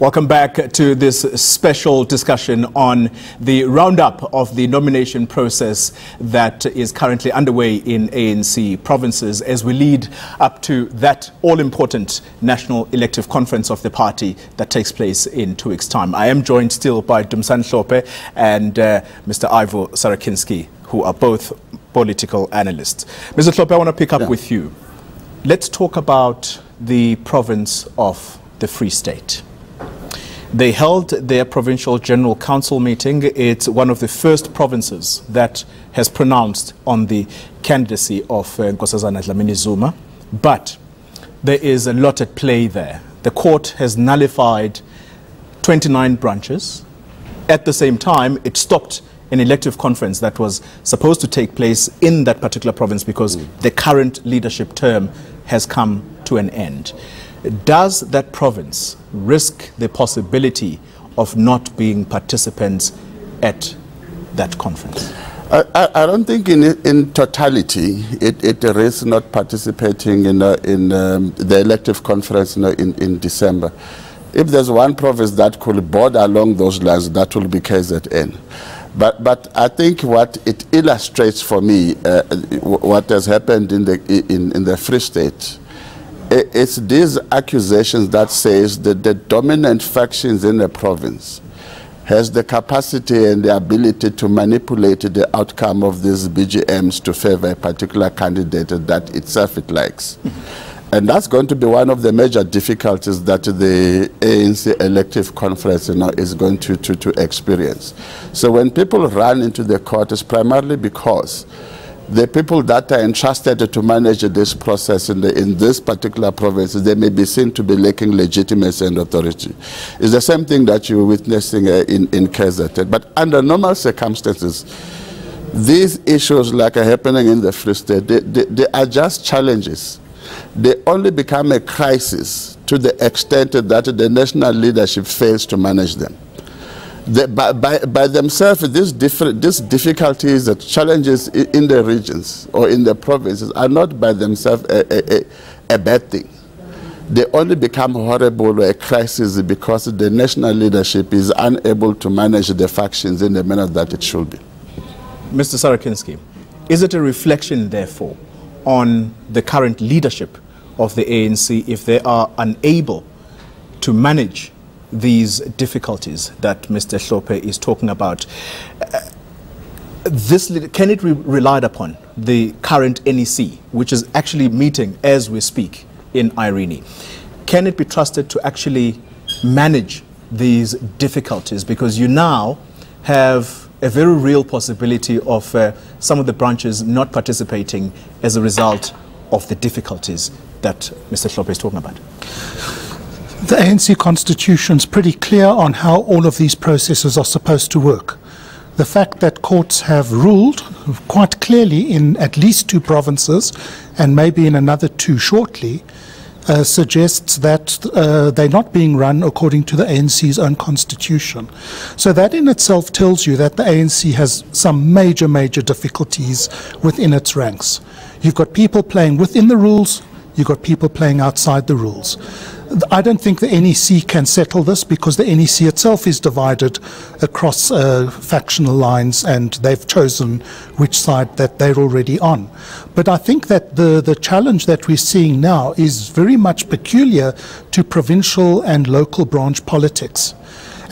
Welcome back to this special discussion on the roundup of the nomination process that is currently underway in ANC provinces as we lead up to that all-important National Elective Conference of the party that takes place in 2 weeks' time. I am joined still by Dumisani Hlophe and Mr. Ivo Sarakinsky, who are both political analysts. Mr. Hlophe, I want to pick up with you. Let's talk about the province of the Free State. They held their Provincial General Council meeting. It's one of the first provinces that has pronounced on the candidacy of Nkosazana Dlamini Zuma. But there is a lot at play there. The court has nullified 29 branches. At the same time, it stopped an elective conference that was supposed to take place in that particular province because the current leadership term has come to an end. Does that province risk the possibility of not being participants at that conference? I don't think in totality it risks not participating in the elective conference in December. If there's one province that could border along those lines, that will be KZN. But I think what it illustrates for me, what has happened in the Free State, it's these accusations that says that the dominant factions in the province has the capacity and the ability to manipulate the outcome of these BGMs to favor a particular candidate that itself it likes. And that's going to be one of the major difficulties that the ANC elective conference is going to experience. So when people run into the court, it's primarily because the people that are entrusted to manage this process in this particular province, they may be seen to be lacking legitimacy and authority. It's the same thing that you're witnessing in KZN. But under normal circumstances, these issues like are happening in the Free State, they are just challenges. They only become a crisis to the extent that the national leadership fails to manage them. By themselves, these difficulties, the challenges in the regions or in the provinces are not by themselves a bad thing. They only become horrible or a crisis because the national leadership is unable to manage the factions in the manner that it should be. Mr. Sarakinsky, is it a reflection, therefore, on the current leadership of the ANC if they are unable to manage these difficulties that Mr. Hlophe is talking about? Can it be relied upon, the current NEC, which is actually meeting as we speak in Irene? Can it be trusted to actually manage these difficulties? Because you now have a very real possibility of some of the branches not participating as a result of the difficulties that Mr. Hlophe is talking about. The ANC constitution is pretty clear on how all of these processes are supposed to work. The fact that courts have ruled quite clearly in at least 2 provinces and maybe in another 2 shortly suggests that they're not being run according to the ANC's own constitution. So that in itself tells you that the ANC has some major difficulties within its ranks. You've got people playing within the rules, you've got people playing outside the rules. I don't think the NEC can settle this because the NEC itself is divided across factional lines and they've chosen which side that they're already on. But I think that the challenge that we're seeing now is very much peculiar to provincial and local branch politics.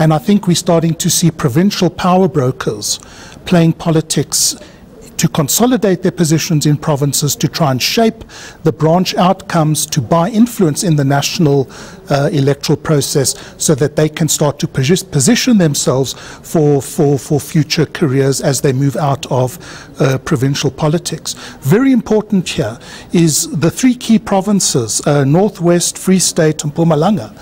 And I think we're starting to see provincial power brokers playing politics to consolidate their positions in provinces, to try and shape the branch outcomes, to buy influence in the national electoral process so that they can start to position themselves for future careers as they move out of provincial politics. Very important here is the 3 key provinces, Northwest, Free State and Mpumalanga.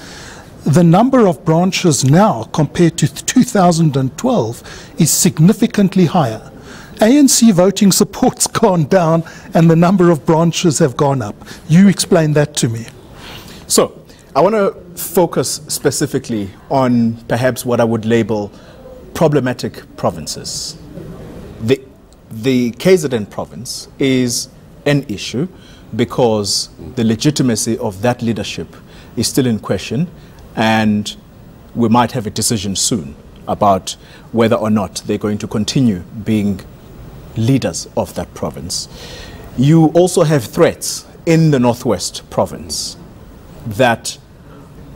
The number of branches now compared to 2012 is significantly higher. ANC voting support's gone down and the number of branches have gone up. You explain that to me. So, I want to focus specifically on perhaps what I would label problematic provinces. The KZN province is an issue because the legitimacy of that leadership is still in question, and we might have a decision soon about whether or not they're going to continue being leaders of that province. You also have threats in the Northwest province that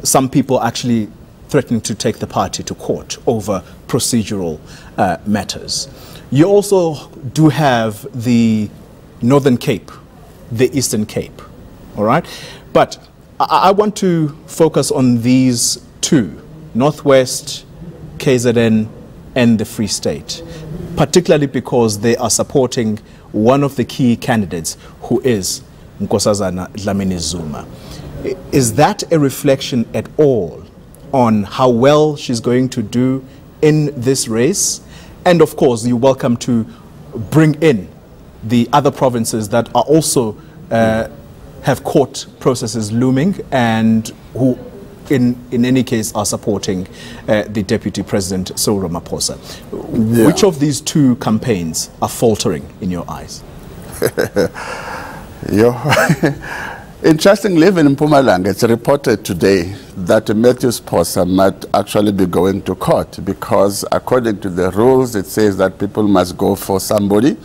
some people actually threatening to take the party to court over procedural matters. You also do have the Northern Cape, the Eastern Cape, all right? But I want to focus on these two, Northwest, KZN, and the Free State, particularly because they are supporting one of the key candidates, who is Nkosazana Dlamini Zuma. Is that a reflection at all on how well she's going to do in this race? And of course, you're welcome to bring in the other provinces that are also have court processes looming and who in any case are supporting the Deputy President Cyril Ramaphosa. Yeah. Which of these two campaigns are faltering in your eyes? Interestingly, even in Mpumalanga, it's reported today that Matthew Sposa might actually be going to court because according to the rules, it says that people must go for somebody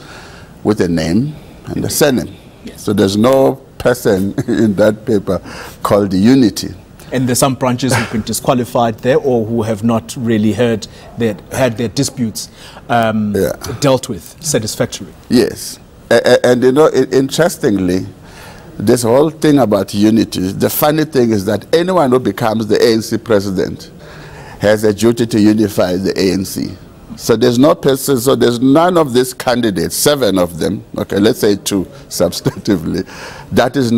with a name and a surname. Yes. So there's no person in that paper called Unity. And there's some branches who've been disqualified there or who have not really had their disputes dealt with satisfactorily. Yes. And you know, interestingly, this whole thing about unity, the funny thing is that anyone who becomes the ANC president has a duty to unify the ANC. So there's no person, so there's none of these candidates, 7 of them, okay, let's say 2 substantively, does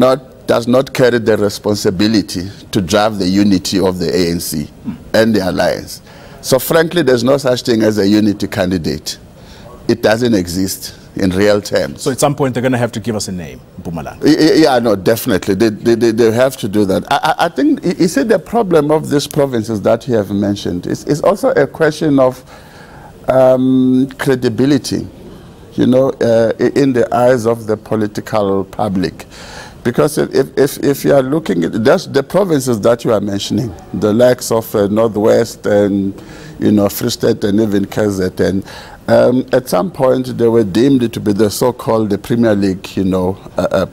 not carry the responsibility to drive the unity of the ANC and the alliance. So frankly, there's no such thing as a unity candidate. It doesn't exist in real terms. So at some point they're going to have to give us a name, Mpumalanga. Yeah, no, definitely. They have to do that. I think, you see, the problem of these provinces that you have mentioned is also a question of credibility, you know, in the eyes of the political public. Because if you are looking at the provinces that you are mentioning, the likes of Northwest and, you know, Free State and even KZN, at some point they were deemed to be the so-called the Premier League, you know,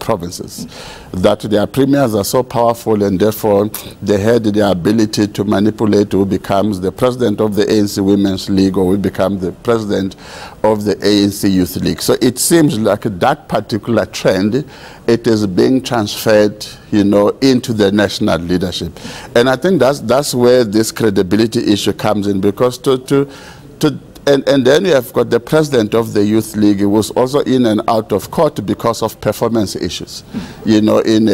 provinces. That their premiers are so powerful and therefore they had the ability to manipulate who becomes the president of the ANC Women's League or who becomes the president of the ANC Youth League. So it seems like that particular trend, it is being transferred, you know, into the national leadership. And I think that's where this credibility issue comes in, because and then you have got the president of the Youth League who was also in and out of court because of performance issues. You know, and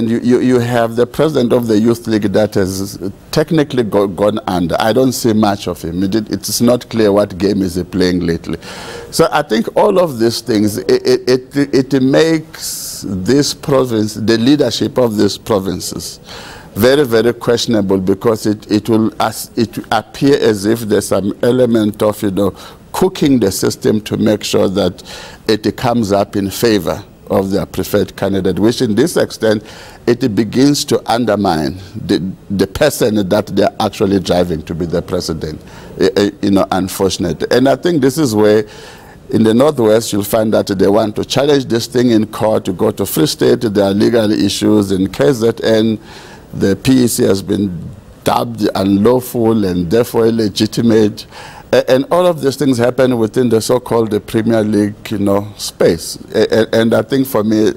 you have the president of the Youth League that has technically gone under. I don't see much of him. It's not clear what game is he playing lately. So I think all of these things, it makes this province, the leadership of these provinces, very, very questionable, because it will appear as if there's some element of, you know, cooking the system to make sure that it comes up in favor of their preferred candidate, which in this extent, it begins to undermine the person that they're actually driving to be the president, you know, unfortunately. And I think this is where in the Northwest, you'll find that they want to challenge this thing in court, to go to Free State, there are legal issues in KZN. The PEC has been dubbed unlawful and therefore illegitimate. And all of these things happen within the so-called Premier League, you know, space. And I think for me,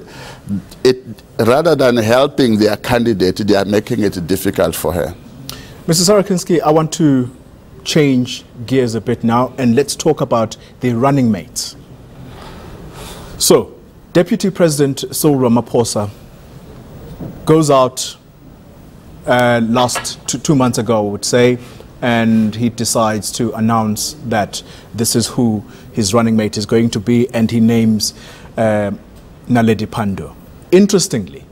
rather than helping their candidate, they are making it difficult for her. Mr. Sarakinski, I want to change gears a bit now, and let's talk about the running mates. So, Deputy President Cyril Ramaphosa goes out last 2 months ago, I would say, and he decides to announce that this is who his running mate is going to be, and he names Naledi Pandor. Interestingly,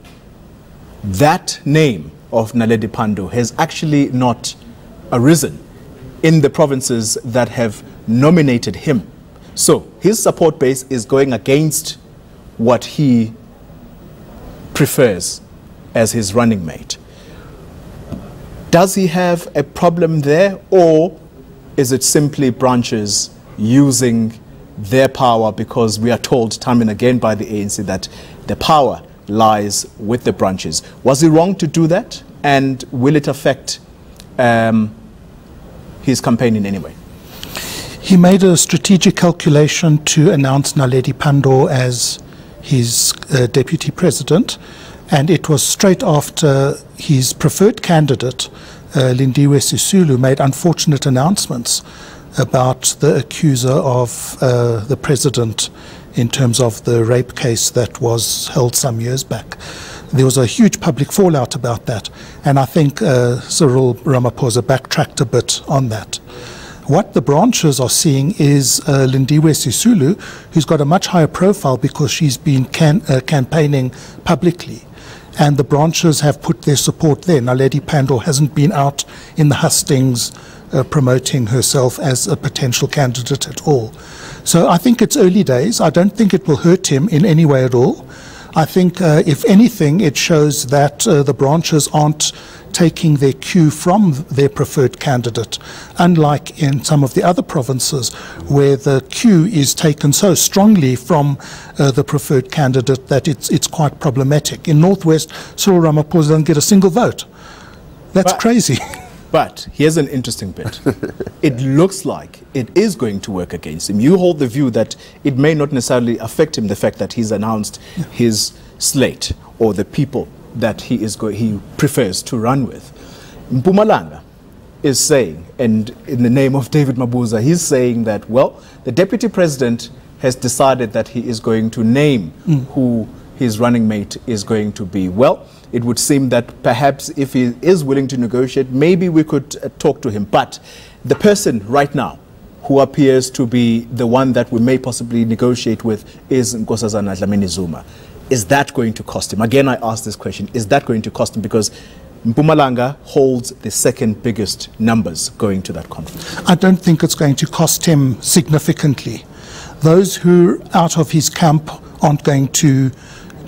that name of Naledi Pandor has actually not arisen in the provinces that have nominated him. So his support base is going against what he prefers as his running mate. Does he have a problem there, or is it simply branches using their power, because we are told time and again by the ANC that the power lies with the branches? Was he wrong to do that, and will it affect his campaign in any way? He made a strategic calculation to announce Naledi Pandor as his deputy president, and it was straight after his preferred candidate, Lindiwe Sisulu, made unfortunate announcements about the accuser of the president in terms of the rape case that was held some years back. There was a huge public fallout about that, and I think Cyril Ramaphosa backtracked a bit on that. What the branches are seeing is Lindiwe Sisulu, who's got a much higher profile because she's been campaigning publicly. And the branches have put their support there. Naledi Pandor hasn't been out in the hustings promoting herself as a potential candidate at all. So I think it's early days. I don't think it will hurt him in any way at all. I think, if anything, it shows that the branches aren't taking their cue from their preferred candidate, unlike in some of the other provinces where the cue is taken so strongly from the preferred candidate that it's quite problematic. In Northwest, Cyril Ramaphosa doesn't get a single vote. That's crazy. But here's an interesting bit. It looks like it is going to work against him. You hold the view that it may not necessarily affect him, the fact that he's announced his slate or the people that he prefers to run with. Mpumalanga is saying, and in the name of David Mabuza, he's saying that, well, the deputy president has decided that he is going to name who his running mate is going to be. Well, it would seem that perhaps if he is willing to negotiate, maybe we could talk to him. But the person right now who appears to be the one that we may possibly negotiate with is Nkosazana Dlamini Zuma. Is that going to cost him? Again, I ask this question. Is that going to cost him? Because Mpumalanga holds the second biggest numbers going to that conference. I don't think it's going to cost him significantly. Those who are out of his camp aren't going to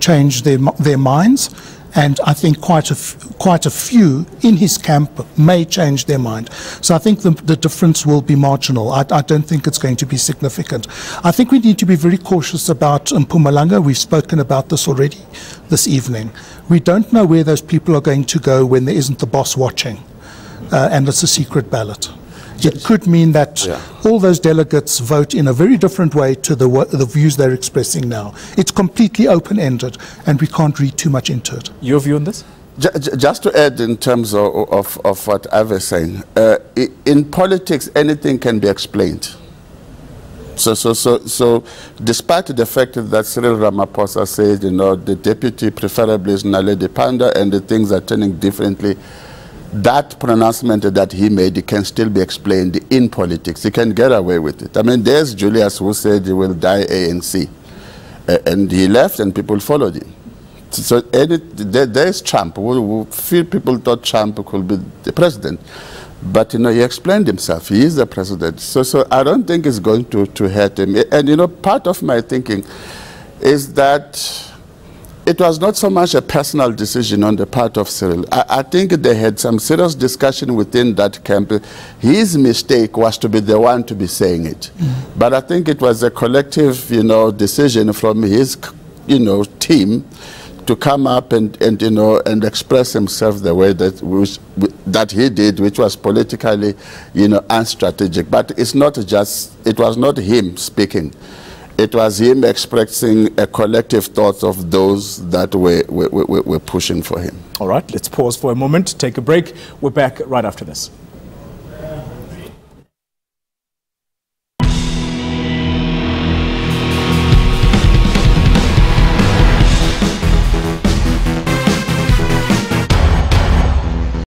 change their minds. And I think quite a few in his camp may change their mind. So I think the difference will be marginal. I don't think it's going to be significant. I think we need to be very cautious about Mpumalanga. We've spoken about this already this evening. We don't know where those people are going to go when there isn't the boss watching, and it's a secret ballot. It could mean that all those delegates vote in a very different way to the views they're expressing now. It's completely open-ended, and we can't read too much into it. Your view on this? Just to add in terms of what I was saying, in politics, anything can be explained. So despite the fact that Cyril Ramaphosa said, the deputy preferably is Naledi Pandor and the things are turning differently, that pronouncement that he made, it can still be explained in politics. He can get away with it. I mean, there's Julius who said he will die ANC. And he left and people followed him. So there's Trump. Few people thought Trump could be the president. But, he explained himself. He is the president. So I don't think it's going to hurt him. And, part of my thinking is that it was not so much a personal decision on the part of Cyril. I think they had some serious discussion within that camp. His mistake was to be the one to be saying it. But I think it was a collective, decision from his, team to come up and express himself the way that he did, which was politically, unstrategic. But it was not him speaking. It was him expressing a collective thoughts of those that were pushing for him. All right, let's pause for a moment, take a break. We're back right after this.